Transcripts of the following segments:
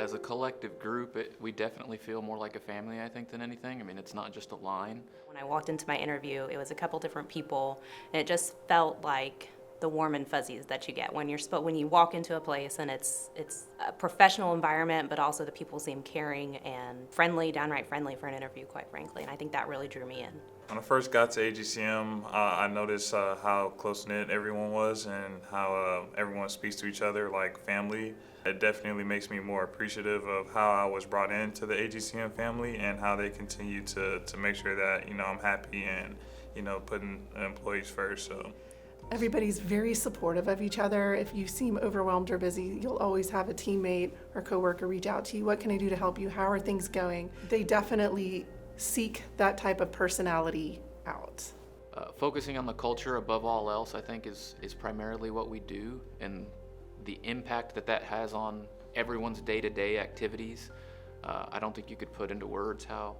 As a collective group, we definitely feel more like a family, I think, than anything. I mean, it's not just a line. When I walked into my interview, it was a couple different people, and it just felt like the warm and fuzzies that you get when you walk into a place, and it's a professional environment, but also the people seem caring and friendly, downright friendly for an interview, quite frankly. And I think that really drew me in. When I first got to AGCM, I noticed how close-knit everyone was and how everyone speaks to each other like family. It definitely makes me more appreciative of how I was brought into the AGCM family and how they continue to make sure that, I'm happy and, putting employees first. So. Everybody's very supportive of each other. If you seem overwhelmed or busy, you'll always have a teammate or coworker reach out to you. What can I do to help you? How are things going? They definitely seek that type of personality out. Focusing on the culture above all else, I think, is primarily what we do, and the impact that has on everyone's day-to-day activities. I don't think you could put into words how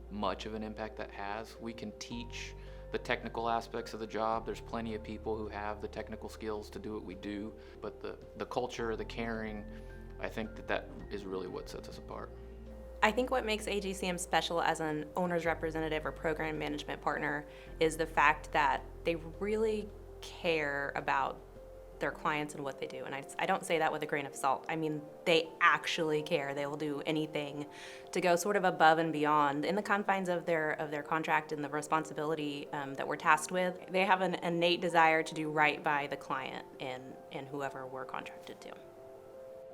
much of an impact that has. We can teach the technical aspects of the job. There's plenty of people who have the technical skills to do what we do, but the culture, the caring, I think that is really what sets us apart. I think what makes AGCM special as an owner's representative or program management partner is the fact that they really care about their clients and what they do. And I don't say that with a grain of salt. I mean, they actually care. They will do anything to go sort of above and beyond in the confines of their contract and the responsibility that we're tasked with. They have an innate desire to do right by the client and whoever we're contracted to.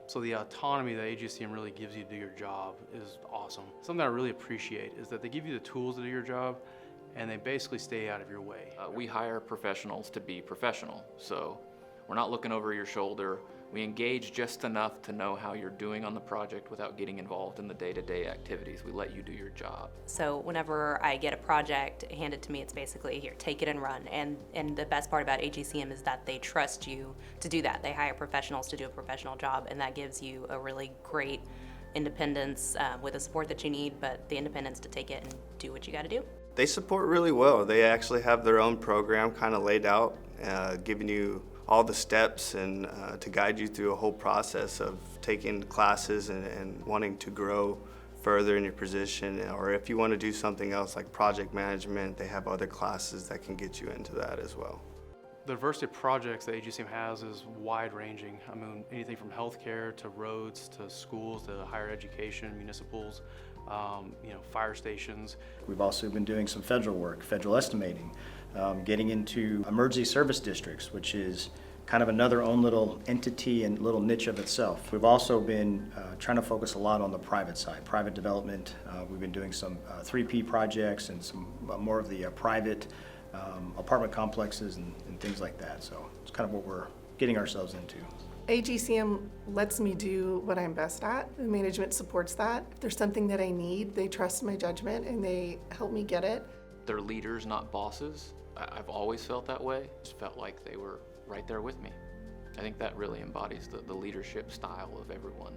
So the autonomy that AGCM really gives you to do your job is awesome. Something I really appreciate is that they give you the tools to do your job, and they basically stay out of your way. We hire professionals to be professional, so we're not looking over your shoulder. We engage just enough to know how you're doing on the project without getting involved in the day-to-day activities. We let you do your job. So whenever I get a project handed to me, it's basically, here, take it and run. And the best part about AGCM is that they trust you to do that. They hire professionals to do a professional job, and that gives you a really great independence with the support that you need, but the independence to take it and do what you got to do. They support really well. They actually have their own program kind of laid out, giving you all the steps and to guide you through a whole process of taking classes and wanting to grow further in your position. Or if you want to do something else like project management, they have other classes that can get you into that as well. The diversity of projects that AGCM has is wide-ranging. I mean, anything from healthcare to roads to schools to higher education, municipals, fire stations. We've also been doing some federal work, federal estimating, getting into emergency service districts, which is kind of another own little entity and little niche of itself. We've also been trying to focus a lot on the private side, private development. We've been doing some 3P projects and some more of the private apartment complexes and things like that. So it's kind of what we're getting ourselves into. AGCM lets me do what I'm best at. The management supports that. If there's something that I need, they trust my judgment and they help me get it. They're leaders, not bosses. I've always felt that way. Just felt like they were right there with me. I think that really embodies the leadership style of everyone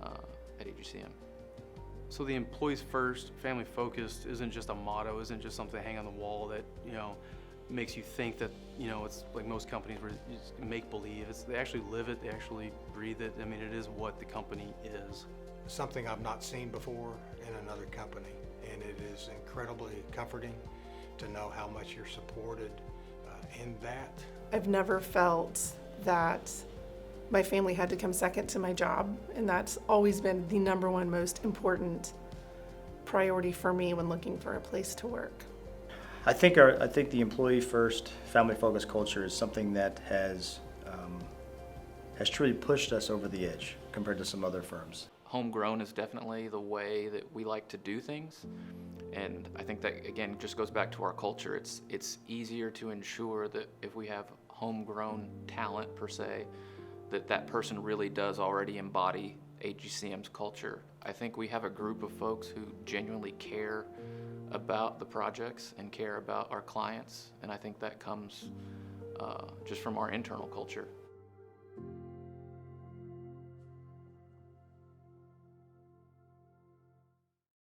at AGCM. So the employees first, family focused isn't just a motto, isn't just something to hang on the wall that, makes you think that, it's like most companies where it's make believe. They actually live it, they actually breathe it. I mean, it is what the company is. Something I've not seen before in another company, and it is incredibly comforting to know how much you're supported in that. I've never felt that my family had to come second to my job, and that's always been the number one most important priority for me when looking for a place to work. I think the employee first, family focused culture is something that has truly pushed us over the edge compared to some other firms. Homegrown is definitely the way that we like to do things, and I think that again just goes back to our culture. It's easier to ensure that if we have homegrown talent per se, that person really does already embody AGCM's culture. I think we have a group of folks who genuinely care about the projects and care about our clients, and I think that comes just from our internal culture.